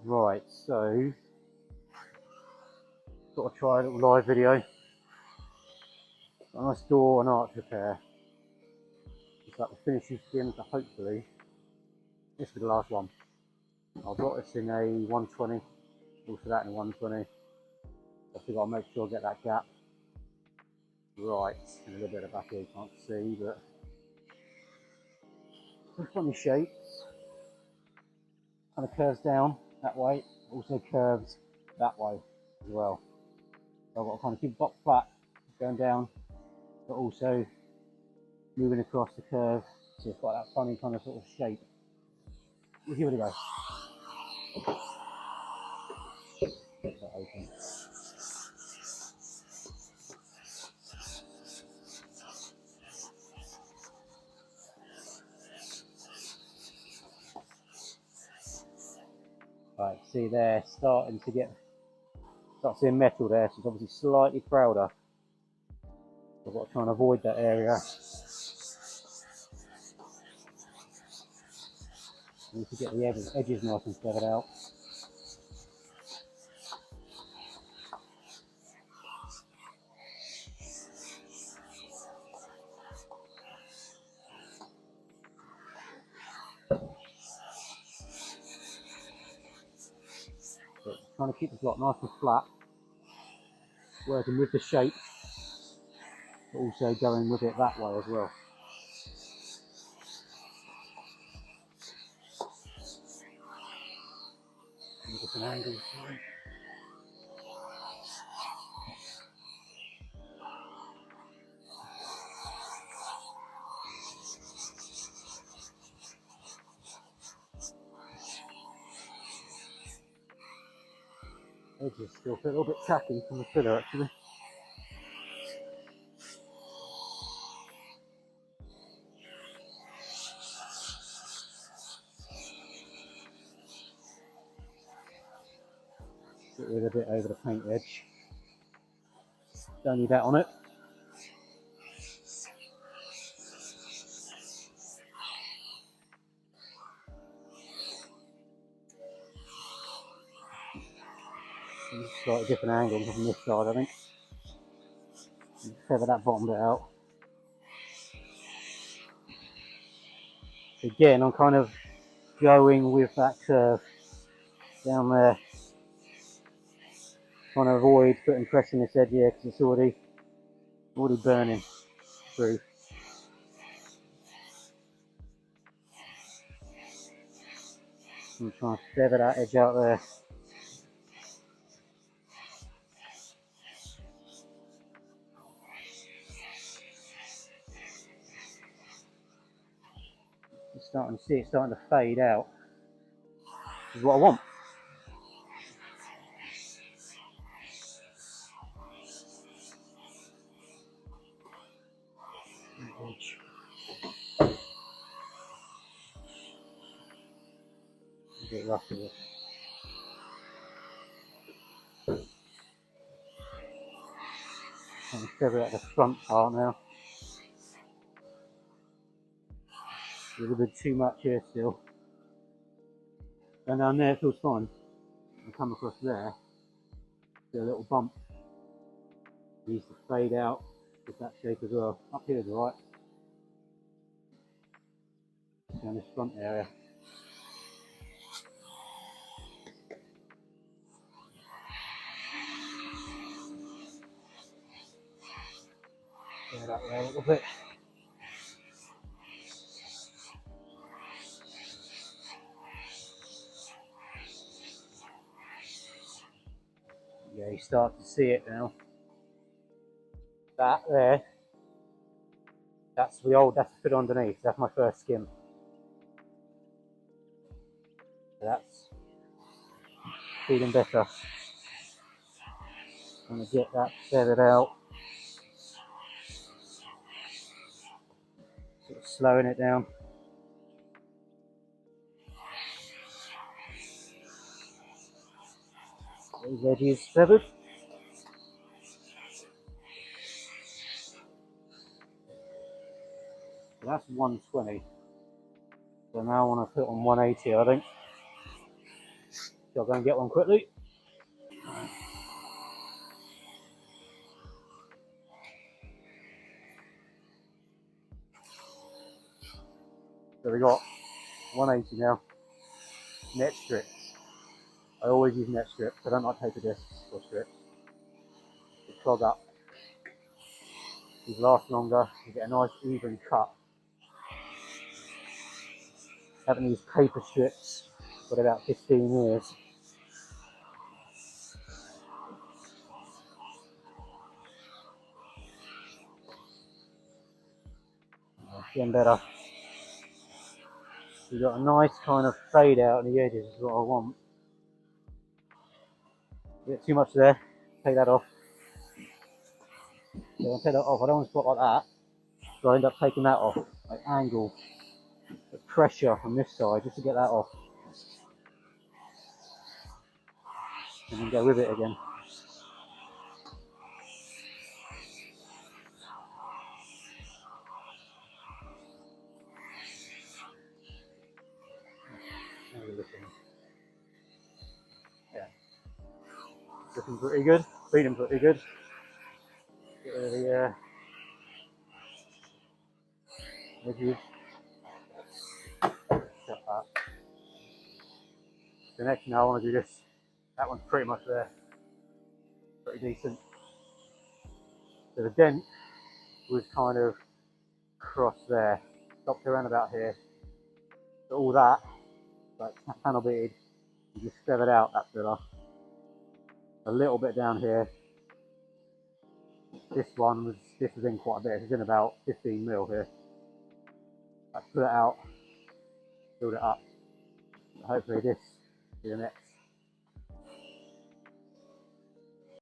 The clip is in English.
Right, so got to try a little live video. Got a nice door and arch repair. It's like the finishing skin, so hopefully this will be the last one. I've got this in a 120, also that in a 120. I think I'll make sure I get that gap right. And a little bit of back here you can't see, but some funny shapes. Kind of curves down that way, also curves that way as well. So I've got to kind of keep the box flat, going down, but also moving across the curve, so it's got that funny kind of sort of shape. We'll give it a go. Get that open. Right, see there, starting to start seeing metal there, so it's obviously slightly prouder. I've got to try and avoid that area. I need to get the edges nice and feathered out. But trying to keep the block nice and flat, working with the shape, but also going with it that way as well. Different angles, sorry. Edges still feel a little bit tacky from the filler actually. Get rid of a bit over the paint edge. Don't need that on it. Slightly different angle from this side, I think. Feather that bottom bit out. Again, I'm kind of going with that curve down there. Trying to avoid pressing this edge here because it's already burning through. I'm trying to feather that edge out there. You're starting to see it starting to fade out. This is what I want. Edge. A bit rough with it. I'm feather out the front part now. A little bit too much here still. And down there it feels fine. I come across there, see a little bump. It needs to fade out with that shape as well. Up here is alright. Down this front area. Go that way a little bit. Yeah, you start to see it now. That there, that's the fit underneath. That's my first skim. That's feeling better. I'm gonna get that feathered out. Sort of slowing it down. Those edges feathered. So that's 120. So now I want to put on 180, I think. So I'll go and get one quickly. So we got 180 now. Net strips. I always use net strips. I don't like paper discs or strips. They clog up. These last longer. You get a nice even cut. Haven't used paper strips for about 15 years. Getting better. You've got a nice kind of fade out on the edges is what I want. A bit too much there. Take that off. So I'll take that off. I don't want to spot like that. So I end up taking that off. Like angle the pressure on this side just to get that off. And then go with it again. Yeah. Looking pretty good. Feeling pretty good. Get rid of the edges. Shut that. So next now I want to do this. That one's pretty much there. Pretty decent. So the dent was kind of crossed there. Stopped around about here. So all that, like panel beaded, you just feathered out that filler. A little bit down here. This was in quite a bit. It's in about 15 mil here. I pull it out, build it up. Hopefully this is the next